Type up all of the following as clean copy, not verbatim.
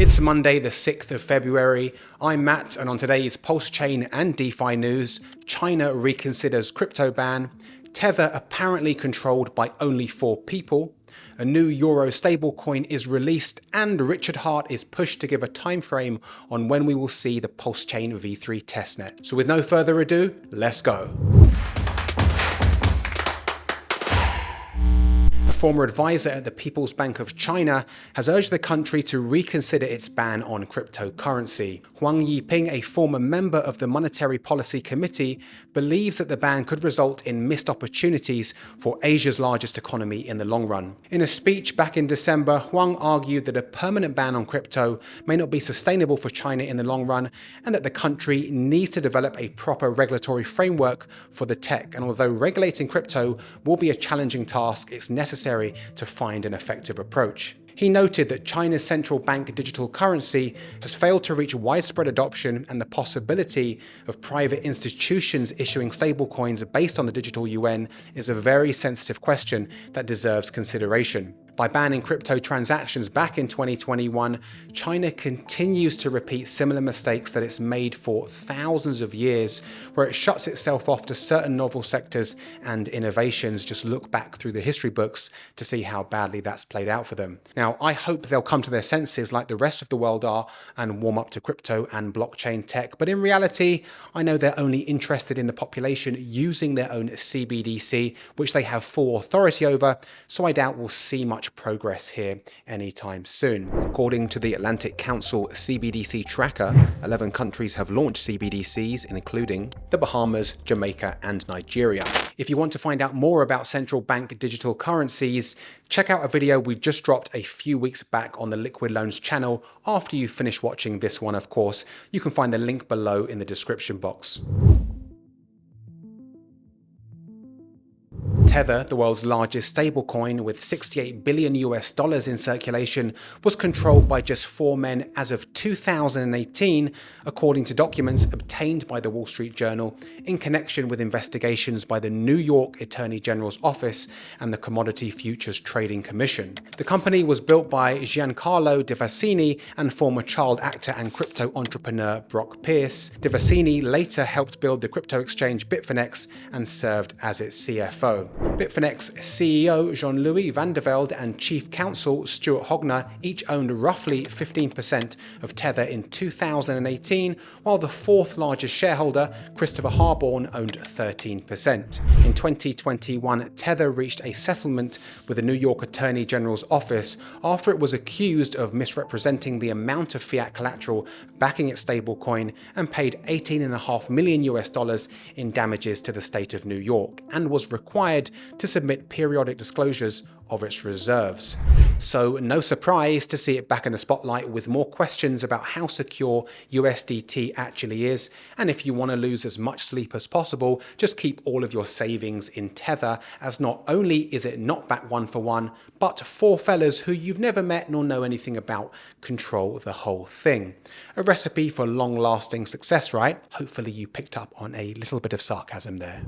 It's Monday, the 6th of February. I'm Matt, and on today's Pulse Chain and DeFi news, China reconsiders crypto ban, Tether apparently controlled by only 4 people, a new euro stablecoin is released, and Richard Heart is pushed to give a time frame on when we will see the Pulse Chain v3 testnet. So with no further ado, let's go. Former advisor at the People's Bank of China has urged the country to reconsider its ban on cryptocurrency. Huang Yiping, a former member of the Monetary Policy Committee, believes that the ban could result in missed opportunities for Asia's largest economy in the long run. In a speech back in December, Huang argued that a permanent ban on crypto may not be sustainable for China in the long run, and that the country needs to develop a proper regulatory framework for the tech. And although regulating crypto will be a challenging task, it's necessary to find an effective approach. He noted that China's central bank digital currency has failed to reach widespread adoption, and the possibility of private institutions issuing stablecoins based on the digital yuan is a very sensitive question that deserves consideration. By banning crypto transactions back in 2021, China continues to repeat similar mistakes that it's made for thousands of years, where it shuts itself off to certain novel sectors and innovations. Just look back through the history books to see how badly that's played out for them. Now, I hope they'll come to their senses like the rest of the world are and warm up to crypto and blockchain tech, but in reality, I know they're only interested in the population using their own CBDC, which they have full authority over, so I doubt we'll see much progress here anytime soon. According to the Atlantic Council CBDC tracker, 11 countries have launched CBDCs, including the Bahamas, Jamaica, and Nigeria. If you want to find out more about central bank digital currencies, check out a video we just dropped a few weeks back on the Liquid Loans channel. After you finish watching this one, of course, you can find the link below in the description box. Tether, the world's largest stablecoin with $68 billion in circulation, was controlled by just 4 men as of 2018, according to documents obtained by the Wall Street Journal in connection with investigations by the New York Attorney General's Office and the Commodity Futures Trading Commission. The company was built by Giancarlo Devasini and former child actor and crypto entrepreneur Brock Pierce. Devasini later helped build the crypto exchange Bitfinex and served as its CFO. Bitfinex CEO Jean-Louis van der Velde and Chief Counsel Stuart Hogner each owned roughly 15% of Tether in 2018, while the 4th largest shareholder, Christopher Harborn, owned 13%. In 2021, Tether reached a settlement with the New York Attorney General's Office after it was accused of misrepresenting the amount of fiat collateral backing its stablecoin and paid $18.5 million in damages to the state of New York, and was required to submit periodic disclosures of its reserves. So no surprise to see it back in the spotlight with more questions about how secure USDT actually is, and if you want to lose as much sleep as possible, just keep all of your savings in Tether, as not only is it not backed 1-for-1, but 4 fellas who you've never met nor know anything about control the whole thing. A recipe for long-lasting success, right? Hopefully you picked up on a little bit of sarcasm there.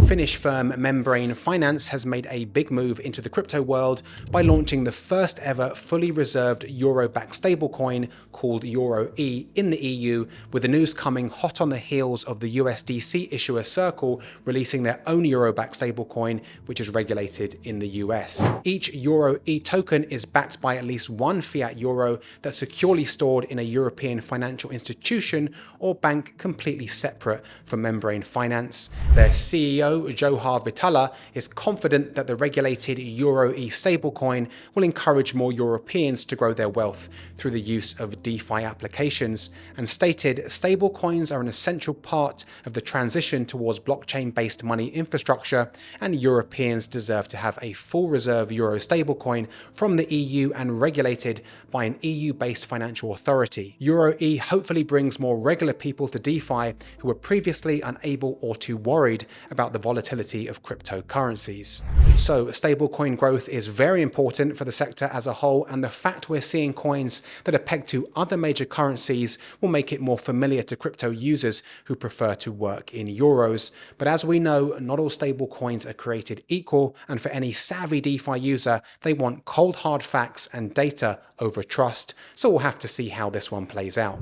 Finnish firm Membrane Finance has made a big move into the crypto world by launching the first ever fully reserved euro-backed stablecoin called EURO-E in the EU, with the news coming hot on the heels of the USDC issuer Circle releasing their own euro-backed stablecoin, which is regulated in the US. Each EURO-E token is backed by at least 1 fiat euro that's securely stored in a European financial institution or bank completely separate from Membrane Finance. Their CEO, Johar Vitala, is confident that the regulated EURO-E stablecoin will encourage more Europeans to grow their wealth through the use of DeFi applications, and stated stablecoins are an essential part of the transition towards blockchain-based money infrastructure, and Europeans deserve to have a full reserve euro stablecoin from the EU and regulated by an EU-based financial authority. EURO-E hopefully brings more regular people to DeFi who were previously unable or too worried about the volatility of cryptocurrencies. So stablecoin growth is very important for the sector as a whole, and the fact we're seeing coins that are pegged to other major currencies will make it more familiar to crypto users who prefer to work in euros. But as we know, not all stablecoins are created equal, and for any savvy DeFi user, they want cold hard facts and data over trust. So we'll have to see how this one plays out.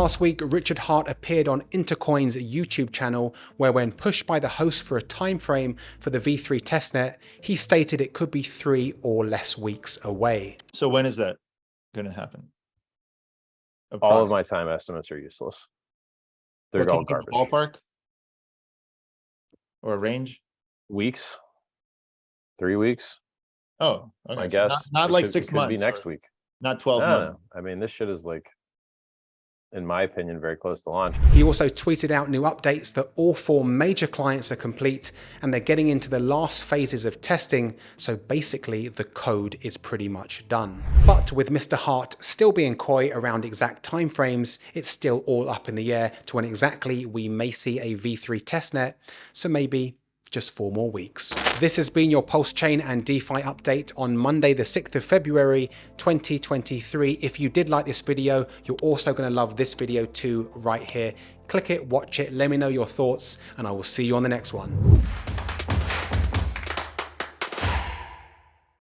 Last week, Richard Heart appeared on Intercoin's YouTube channel, where when pushed by the host for a time frame for the V3 testnet, he stated it could be 3 or less weeks away. So when is that going to happen? All of my time estimates are useless. They're all garbage. Ballpark? Or a range? Weeks? 3 weeks? Oh, okay. I guess. Not like 6 It could months. be next week. Not 12 months. I mean, this shit is like, in my opinion, very close to launch. He also tweeted out new updates that all 4 major clients are complete and they're getting into the last phases of testing, so basically the code is pretty much done. But with Mr. Heart still being coy around exact timeframes, it's still all up in the air to when exactly we may see a V3 testnet, so maybe just 4 more weeks. This has been your Pulse Chain and DeFi update on Monday, the 6th of February, 2023. If you did like this video, you're also going to love this video too right here. Click it, watch it, let me know your thoughts, and I will see you on the next one.